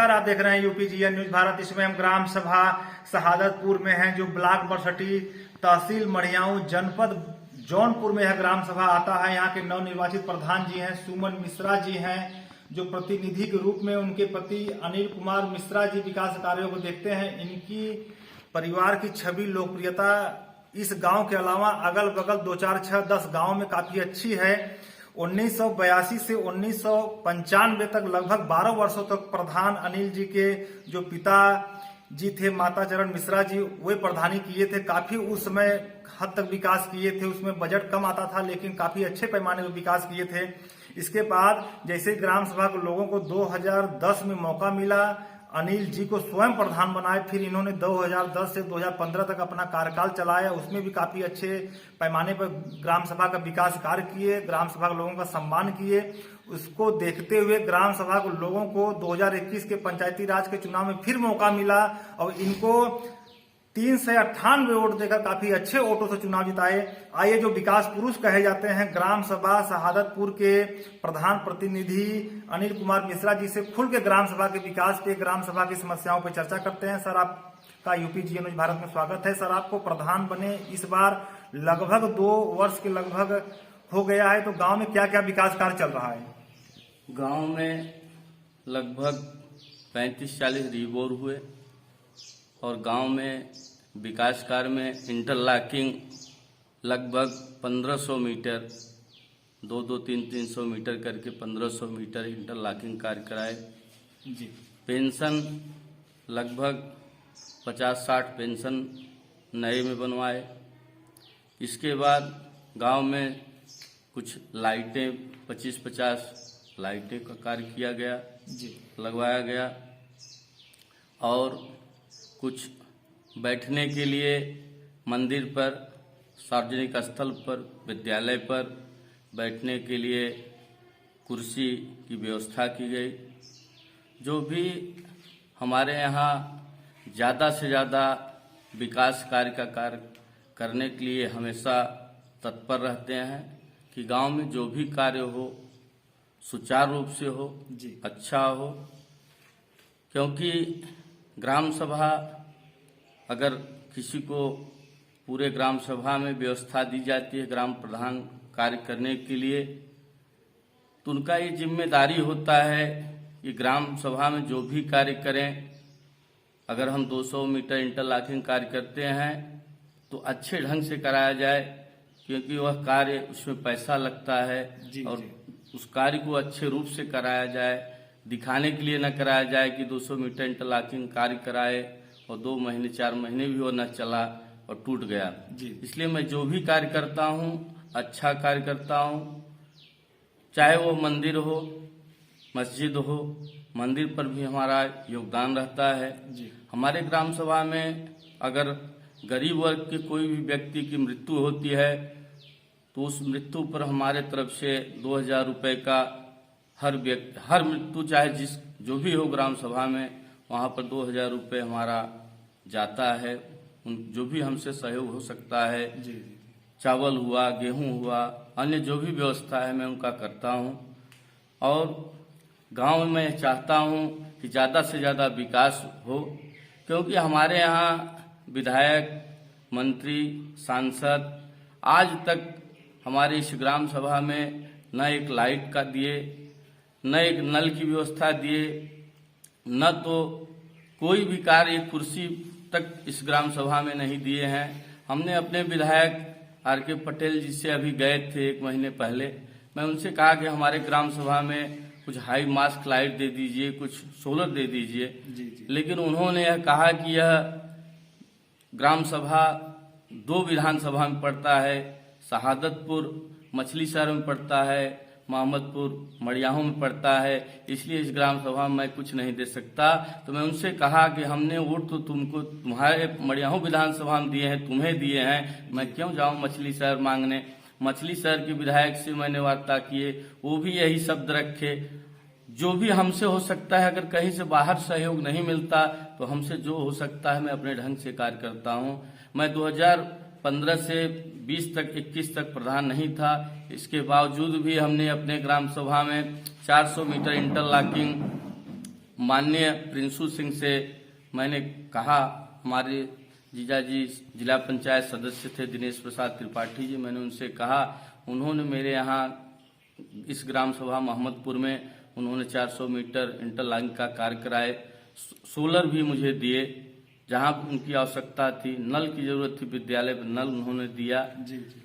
नमस्कार, आप देख रहे हैं यूपीजीएन न्यूज भारत। इसमें हम ग्राम सभा शहादतपुर में हैं, जो ब्लॉक बरसठी, तहसील मढ़ियाऊ, जनपद जौनपुर में यह ग्राम सभा आता है। यहाँ के नवनिर्वाचित प्रधान जी हैं सुमन मिश्रा जी हैं, जो प्रतिनिधि के रूप में उनके पति अनिल कुमार मिश्रा जी विकास कार्यों को देखते हैं। इनकी परिवार की छवि, लोकप्रियता इस गांव के अलावा अगल बगल 2, 4, 6, 10 गांव में काफी अच्छी है। 1982 से 1995 तक लगभग 12 वर्षों तक प्रधान अनिल जी के जो पिता जी थे माता चरण मिश्रा जी, वे प्रधानी किए थे। काफी उस समय हद तक विकास किए थे। उसमें बजट कम आता था, लेकिन काफी अच्छे पैमाने पर विकास किए थे। इसके बाद जैसे ग्राम सभा के लोगों को 2010 में मौका मिला, अनिल जी को स्वयं प्रधान बनाए। फिर इन्होंने 2010 से 2015 तक अपना कार्यकाल चलाया। उसमें भी काफी अच्छे पैमाने पर ग्राम सभा का विकास कार्य किए, ग्राम सभा के लोगों का सम्मान किए। उसको देखते हुए ग्राम सभा के लोगों को 2021 के पंचायती राज के चुनाव में फिर मौका मिला और इनको 398 वोट देकर काफी अच्छे वोटों से चुनाव जिताए। आइए, जो विकास पुरुष कहे जाते हैं ग्राम सभा शहादतपुर के प्रधान प्रतिनिधि अनिल कुमार मिश्रा जी से खुल के ग्राम सभा के विकास पे, ग्राम सभा की समस्याओं पे चर्चा करते हैं। सर, आपका यूपीजीएन न्यूज भारत में स्वागत है। सर, आपको प्रधान बने इस बार लगभग 2 वर्ष के लगभग हो गया है, तो गांव में क्या क्या विकास कार्य चल रहा है? गांव में लगभग 35-40 रीबोर हुए और गांव में विकास कार्य में इंटरलॉकिंग लगभग 1500 मीटर, 2-2, 300 मीटर करके 1500 मीटर इंटरलॉकिंग कार्य कराए जी। पेंशन लगभग 50-60 पेंशन नए में बनवाए। इसके बाद गांव में कुछ लाइटें 25-50 लाइटें का कार्य किया गया जी, लगवाया गया। और कुछ बैठने के लिए मंदिर पर, सार्वजनिक स्थल पर, विद्यालय पर बैठने के लिए कुर्सी की व्यवस्था की गई। जो भी हमारे यहाँ ज़्यादा से ज़्यादा विकास कार्य का कार्य करने के लिए हमेशा तत्पर रहते हैं कि गांव में जो भी कार्य हो सुचारू रूप से हो जी, अच्छा हो। क्योंकि ग्राम सभा अगर किसी को पूरे ग्राम सभा में व्यवस्था दी जाती है ग्राम प्रधान कार्य करने के लिए, तो उनका ये जिम्मेदारी होता है कि ग्राम सभा में जो भी कार्य करें, अगर हम 200 मीटर इंटरलॉकिंग कार्य करते हैं तो अच्छे ढंग से कराया जाए, क्योंकि वह कार्य उसमें पैसा लगता है जी, और जी। उस कार्य को अच्छे रूप से कराया जाए। दिखाने के लिए न कराया जाए कि 200 मीटर इंटरलॉकिंग कार्य कराए और 2 महीने 4 महीने भी वो न चला और टूट गया जी। इसलिए मैं जो भी कार्य करता हूँ अच्छा कार्य करता हूँ, चाहे वो मंदिर हो, मस्जिद हो। मंदिर पर भी हमारा योगदान रहता है जी। हमारे ग्राम सभा में अगर गरीब वर्ग के कोई भी व्यक्ति की मृत्यु होती है तो उस मृत्यु पर हमारे तरफ से 2000 रुपये का हर मृत्यु, चाहे जो भी हो ग्राम सभा में, वहाँ पर 2000 रुपये हमारा जाता है। जो भी हमसे सहयोग हो सकता है जी, चावल हुआ, गेहूं हुआ, अन्य जो भी व्यवस्था है मैं उनका करता हूँ। और गांव में मैं चाहता हूँ कि ज़्यादा से ज़्यादा विकास हो, क्योंकि हमारे यहाँ विधायक, मंत्री, सांसद आज तक हमारे इस ग्राम सभा में न एक लाइट का दिए, न एक नल की व्यवस्था दिए, न तो कोई भी कार्य, कुर्सी तक इस ग्राम सभा में नहीं दिए हैं। हमने अपने विधायक आर.के. पटेल जी से अभी गए थे 1 महीने पहले, मैं उनसे कहा कि हमारे ग्राम सभा में कुछ हाई मास्क लाइट दे दीजिए, कुछ सोलर दे दीजिए। लेकिन उन्होंने यह कहा कि यह ग्राम सभा 2 विधानसभा में पड़ता है, शहादतपुर मछली शहर में पड़ता है, मोहम्मदपुर मढ़ियाहू में पड़ता है, इसलिए इस ग्राम सभा में मैं कुछ नहीं दे सकता। तो मैं उनसे कहा कि हमने वोट तो तुमको तुम्हारे मढ़ियाहू विधानसभा में दिए हैं, तुम्हें दिए हैं, मैं क्यों जाऊं मछली शहर मांगने। मछली शहर के विधायक से मैंने वार्ता किए, वो भी यही शब्द रखे, जो भी हमसे हो सकता है, अगर कहीं से बाहर सहयोग नहीं मिलता तो हमसे जो हो सकता है मैं अपने ढंग से कार्य करता हूँ। मैं 2015 से 20 तक 21 तक प्रधान नहीं था, इसके बावजूद भी हमने अपने ग्राम सभा में 400 मीटर इंटरलॉकिंग माननीय प्रिंसू सिंह से मैंने कहा, हमारे जीजाजी जिला पंचायत सदस्य थे दिनेश प्रसाद त्रिपाठी जी, मैंने उनसे कहा, उन्होंने मेरे यहाँ इस ग्राम सभा मोहम्मदपुर में उन्होंने 400 मीटर इंटरलॉकिंग का कार्य कराए, सोलर भी मुझे दिए जहां उनकी आवश्यकता थी, नल की जरूरत थी विद्यालय में नल उन्होंने दिया। जी जी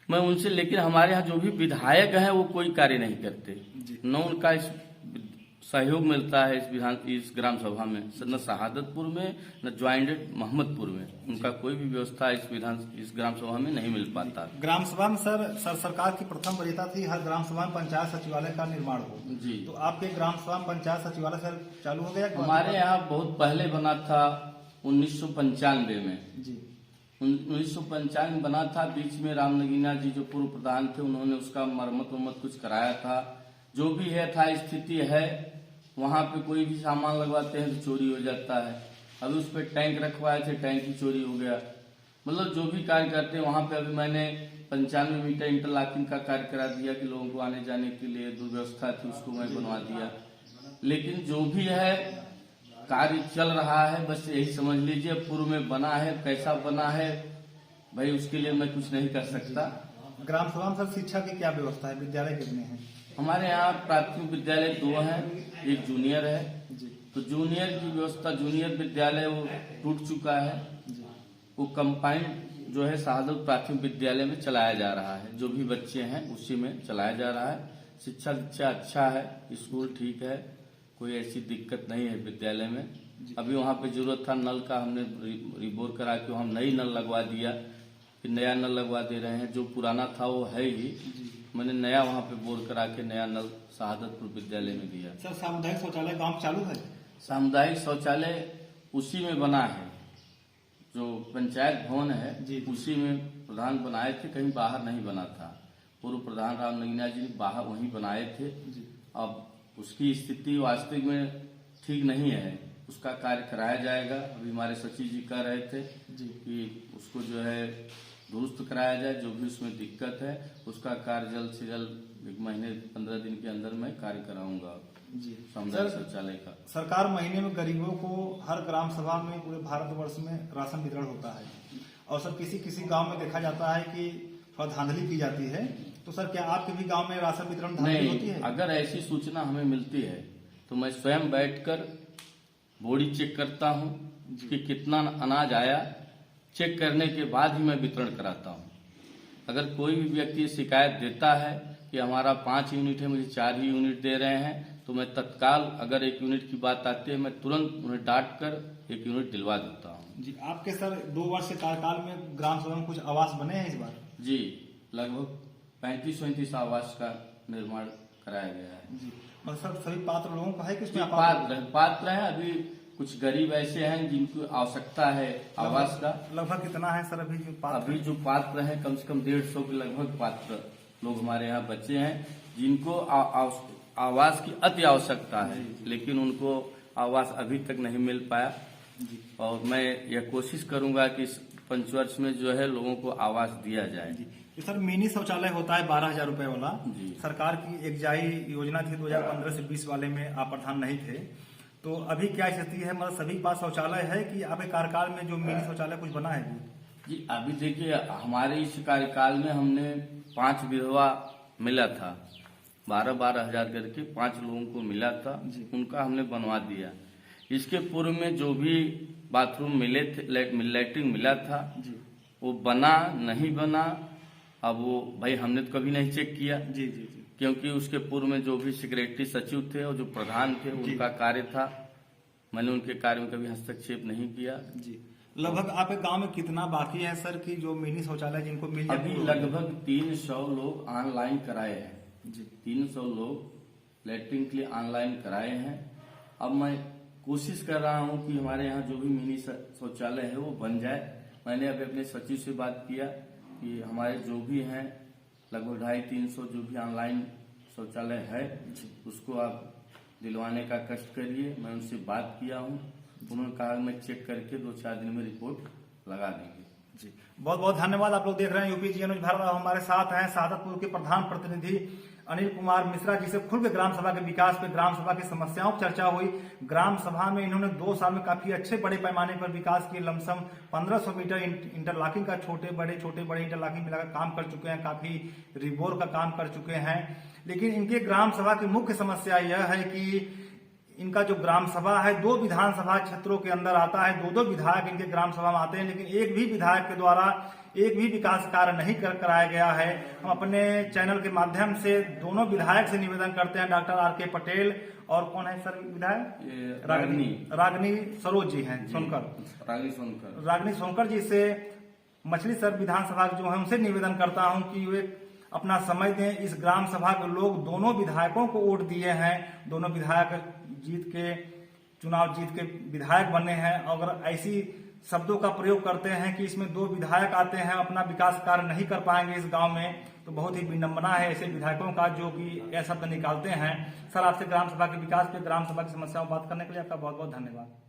मैं उनसे, लेकिन हमारे यहाँ जो भी विधायक हैं वो कोई कार्य नहीं करते, न उनका इस सहयोग मिलता है इस ग्राम सभा में, न शहादतपुर में न ज्वाइंटेड मोहम्मदपुर में उनका कोई भी व्यवस्था इस ग्राम सभा में नहीं मिल पाता। ग्राम सभा में सर सरकार की प्रथम वरीयता थी हर ग्राम सभा में पंचायत सचिवालय का निर्माण हो। जी, तो आपके ग्राम सभा में पंचायत सचिवालय सर चालू हो गया? हमारे यहाँ बहुत पहले बना था 1995 में। जी 1995 बना था, बीच में राम नगीना जी जो पूर्व प्रधान थे उन्होंने उसका मरम्मत कुछ कराया था। जो भी है था स्थिति है, वहाँ पे कोई भी सामान लगवाते हैं तो चोरी हो जाता है। अभी उस पर टैंक रखवाए थे, टैंक ही चोरी हो गया। मतलब जो भी कार्य करते हैं वहाँ पे, अभी मैंने 95 मीटर इंटरलॉकिंग का कार्य करा दिया कि लोगों को आने जाने के लिए दुर्व्यवस्था थी, उसको मैं बनवा दिया। लेकिन जो भी है कार्य चल रहा है, बस यही समझ लीजिए पूर्व में बना है, कैसा बना है भाई उसके लिए मैं कुछ नहीं कर सकता। ग्राम सभा में सर शिक्षा की क्या व्यवस्था है? विद्यालय कितने हैं? हमारे यहाँ प्राथमिक विद्यालय 2 हैं, एक जूनियर है। जी तो जूनियर की व्यवस्था, जूनियर विद्यालय वो टूट चुका है, जी वो कंपाइंड जो है शहादत प्राथमिक विद्यालय में चलाया जा रहा है। जो भी बच्चे हैं उसी में चलाया जा रहा है। शिक्षा अच्छा है, स्कूल ठीक है, कोई ऐसी दिक्कत नहीं है विद्यालय में। अभी वहाँ पे जरूरत था नल का, हमने रिबोर करा के हम नई नल लगवा दिया, फिर नया नल लगवा दे रहे हैं। जो पुराना था वो है ही, मैंने नया वहाँ पे बोर करा के नया नल शहादतपुर विद्यालय में दिया। सर सामुदायिक शौचालय गांव में चालू है? सामुदायिक शौचालय उसी में बना है, जो पंचायत भवन है जी। उसी में प्रधान बनाए थे, कहीं बाहर नहीं बना था। पूर्व प्रधान राम नगीना जी ने बाहर वहीं बनाए थे। अब उसकी स्थिति वास्तविक में ठीक नहीं है, उसका कार्य कराया जाएगा। अभी हमारे सचिव जी कह रहे थे कि उसको जो है दुरुस्त कराया जाए, जो भी उसमें दिक्कत है उसका कार्य जल्द से जल्द 1 महीने 15 दिन के अंदर मैं कार्य कराऊंगा जी। सामुदायिक शौचालय का। सरकार महीने में गरीबों को हर ग्राम सभा में पूरे भारतवर्ष में राशन वितरण होता है, और सर किसी किसी गांव में देखा जाता है कि थोड़ा धांधली की जाती है। तो सर क्या आपके भी गांव में राशन वितरण धांधली होती है? अगर ऐसी सूचना हमें मिलती है तो मैं स्वयं बैठकर बोरी चेक करता हूँ कि कितना अनाज आया, चेक करने के बाद ही मैं वितरण कराता हूँ। अगर कोई भी व्यक्ति शिकायत देता है कि हमारा 5 यूनिट है, मुझे 4 ही यूनिट दे रहे हैं, तो मैं तत्काल, अगर 1 यूनिट की बात आती है, मैं तुरंत उन्हें डांट कर 1 यूनिट दिलवा देता हूँ। जी आपके सर 2 वर्ष के कार्यकाल में ग्राम सभा में कुछ आवास बने हैं इस बार? जी, लगभग 35-37 आवास का निर्माण कराया गया है। जी, और सर सभी पात्र लोगों को है कि उसमें पात्र हैं। अभी कुछ गरीब ऐसे हैं जिनको आवश्यकता है आवास का। लगभग कितना है सर अभी जो पात्र? अभी जो पात्र हैं कम से कम 150 के लगभग पात्र लोग हमारे यहाँ बच्चे हैं जिनको आवास की अति आवश्यकता है, लेकिन उनको आवास अभी तक नहीं मिल पाया। और मैं यह कोशिश करूंगा कि इस पंचवर्ष में जो है लोगों को आवास दिया जाए। तो सर मिनी शौचालय होता है 12,000 रुपए वाला, सरकार की एक जाई योजना थी 2015 से 20 वाले में आप प्रधान नहीं थे। तो अभी क्या स्थिति है? मतलब सभी के पास शौचालय है कि आपके कार्यकाल में जो मिनी शौचालय कुछ बना है? जी अभी देखिए, हमारे इस कार्यकाल में हमने 5 विधवा मिला था, 12-12 हजार करके 5 लोगों को मिला था, उनका हमने बनवा दिया। इसके पूर्व में जो भी बाथरूम मिले थे, लैट्रिन मिला था, वो बना नहीं बना, अब वो भाई हमने तो कभी नहीं चेक किया। जी जी जी। क्योंकि उसके पूर्व में जो भी सेक्रेटरी सचिव थे और जो प्रधान थे उनका कार्य था, मैंने उनके कार्य में कभी हस्तक्षेप नहीं किया। जी लगभग आपके गांव में कितना बाकी है सर कि जो मिनी शौचालय जिनको मिल जाए? अभी लगभग 300 लोग ऑनलाइन कराए हैं जी, 300 लोग लैट्रिन के लिए ऑनलाइन कराए हैं। अब मैं कोशिश कर रहा हूं कि हमारे यहाँ जो भी मिनी शौचालय है वो बन जाए। मैंने अभी अपने सचिव से बात किया कि हमारे जो भी हैं लगभग 250-300 जो भी ऑनलाइन शौचालय है उसको आप दिलवाने का कष्ट करिए। मैं उनसे बात किया हूँ, उन्होंने कहा मैं चेक करके 2-4 दिन में रिपोर्ट लगा देंगे। जी, बहुत बहुत धन्यवाद। आप लोग देख रहे हैं यूपी जी न्यूज भारत। अब हमारे साथ हैं शाहदतपुर के प्रधान प्रतिनिधि अनिल कुमार मिश्रा जी से खुल के ग्राम सभा के विकास पे, ग्राम सभा की समस्याओं पर चर्चा हुई। ग्राम सभा में इन्होंने 2 साल में काफी अच्छे बड़े पैमाने पर विकास किए। लमसम 1500 मीटर इंटरलॉकिंग का छोटे बड़े इंटरलॉकिंग मिलाकर काम कर चुके हैं, काफी रिबोर का काम कर चुके हैं। लेकिन इनके ग्राम सभा की मुख्य समस्या यह है कि इनका जो ग्राम सभा है 2 विधानसभा क्षेत्रों के अंदर आता है, 2-2 विधायक इनके ग्राम सभा में आते हैं, लेकिन एक भी विधायक के द्वारा एक भी विकास कार्य नहीं कराया गया है। हम अपने चैनल के माध्यम से दोनों विधायक से निवेदन करते हैं, डॉक्टर आर के पटेल और कौन है सर विधायक, रागनी सरोज जी हैं, रागनी सोनकर जी से मछली सर विधानसभा जो है उनसे निवेदन करता हूं कि वे अपना समय दें। इस ग्राम सभा के लोग दोनों विधायकों को वोट दिए हैं, दोनों विधायक चुनाव जीत के विधायक बने हैं। अगर ऐसी शब्दों का प्रयोग करते हैं कि इसमें 2 विधायक आते हैं, अपना विकास कार्य नहीं कर पाएंगे इस गांव में, तो बहुत ही विडंबना है ऐसे विधायकों का जो कि यह शब्द निकालते हैं। सर, आपसे ग्राम सभा के विकास पे, ग्राम सभा की समस्याओं बात करने के लिए आपका बहुत बहुत धन्यवाद।